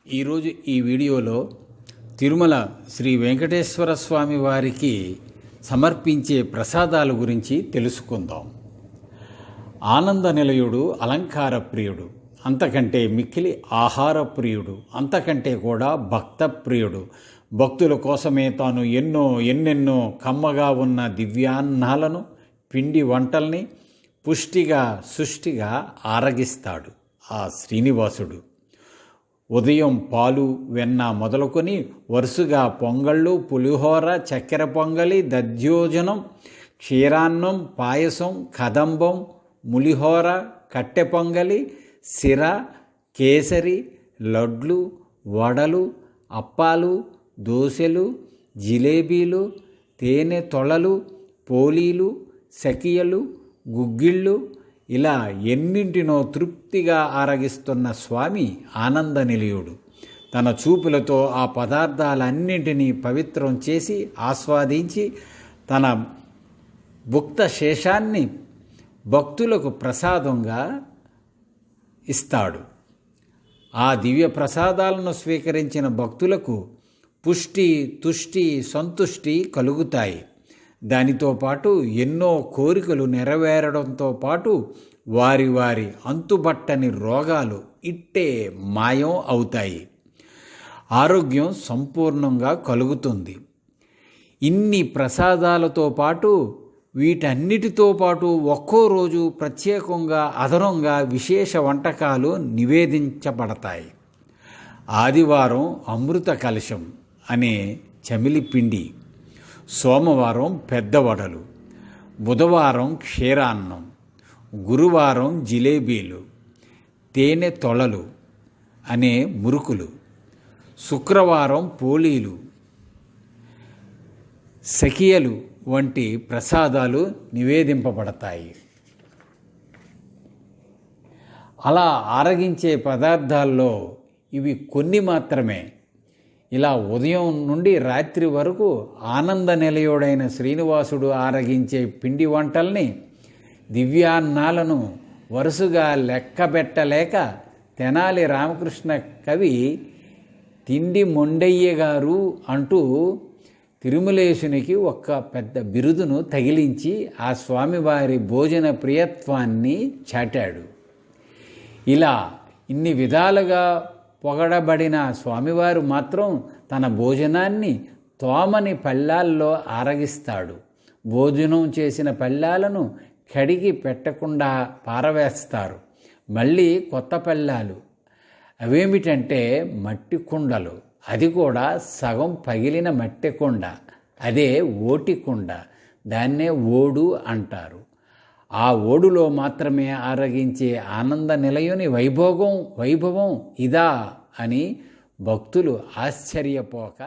ఈరోజు ఈ వీడియోలో తిరుమల శ్రీ వెంకటేశ్వర స్వామి వారికి సమర్పించే ప్రసాదాల గురించి తెలుసుకుందాం. ఆనంద నిలయుడు అలంకార ప్రియుడు, అంతకంటే మిక్కిలి ఆహార ప్రియుడు, అంతకంటే కూడా భక్త ప్రియుడు. భక్తుల కోసమే తాను ఎన్నెన్నో కమ్మగా ఉన్న దివ్యాన్నాలను, పిండి వంటల్ని పుష్టిగా సుష్టిగా ఆరగిస్తాడు ఆ శ్రీనివాసుడు. ఉదయం పాలు వెన్న మొదలుకొని వరుసగా పొంగళ్ళు, పులిహోర, చక్కెర పొంగలి, దధ్యోజనం, క్షీరాన్నం, పాయసం, కదంబం, ములిహోర, కట్టె పొంగలి, సిర, కేసరి, లడ్లు, వడలు, అప్పాలు, దోశలు, జిలేబీలు, తేనె తొళలు, పోలీలు, సకియలు, గుగ్గిళ్ళు, ఇలా ఎన్నింటినో తృప్తిగా ఆరగిస్తున్న స్వామి ఆనంద నిలయుడు. తన చూపులతో ఆ పదార్థాలన్నింటినీ పవిత్రం చేసి ఆస్వాదించి తన భుక్త శేషాన్ని భక్తులకు ప్రసాదంగా ఇస్తాడు. ఆ దివ్య ప్రసాదాలను స్వీకరించిన భక్తులకు పుష్టి, తుష్టి, సంతుష్టి కలుగుతాయి. దానితో పాటు ఎన్నో కోరికలు నెరవేరడంతో పాటు వారి వారి అంతుబట్టని రోగాలు ఇట్టే మాయం అవుతాయి. ఆరోగ్యం సంపూర్ణంగా కలుగుతుంది. ఇన్ని ప్రసాదాలతో పాటు వీటన్నిటితో పాటు ఒక్కో రోజు ప్రత్యేకంగా అదనంగా విశేష వంటకాలు నివేదించబడతాయి. ఆదివారం అమృత కలశం అనే చమిలి పిండి, సోమవారం పెద్ద వడలు, బుధవారం క్షీరాన్నం, గురువారం జిలేబీలు, తేనె తొళలు అనే మురుకులు, శుక్రవారం పోలీలు, సకియలు వంటి ప్రసాదాలు నివేదింపబడతాయి. అలా ఆరగించే పదార్థాల్లో ఇవి కొన్ని మాత్రమే. ఇలా ఉదయం నుండి రాత్రి వరకు ఆనంద నిలయుడైన శ్రీనివాసుడు ఆరగించే పిండి వంటల్ని, దివ్యాన్నాలను వరుసగా లెక్కబెట్టలేక తెనాలి రామకృష్ణ కవి తిండి మొండయ్య గారు అంటూ తిరుమలేశునికి ఒక పెద్ద బిరుదును తగిలించి ఆ స్వామివారి భోజన ప్రియత్వాన్ని చాటాడు. ఇలా ఇన్ని విధాలుగా పొగడబడిన స్వామివారు మాత్రం తన భోజనాన్ని తోమని పళ్ళాల్లో ఆరగిస్తాడు. భోజనం చేసిన పళ్ళాలను కడిగి పెట్టకుండా పారవేస్తారు. మళ్ళీ కొత్త పళ్ళాలు, అవేమిటంటే మట్టి కుండలు, అది కూడా సగం పగిలిన మట్టి కుండ, అదే ఓటి కుండ, దాన్నే ఓడు అంటారు. ఆ ఓడులో మాత్రమే ఆరగించే ఆనంద నిలయుని వైభవం ఇదా అని భక్తులు ఆశ్చర్యపోక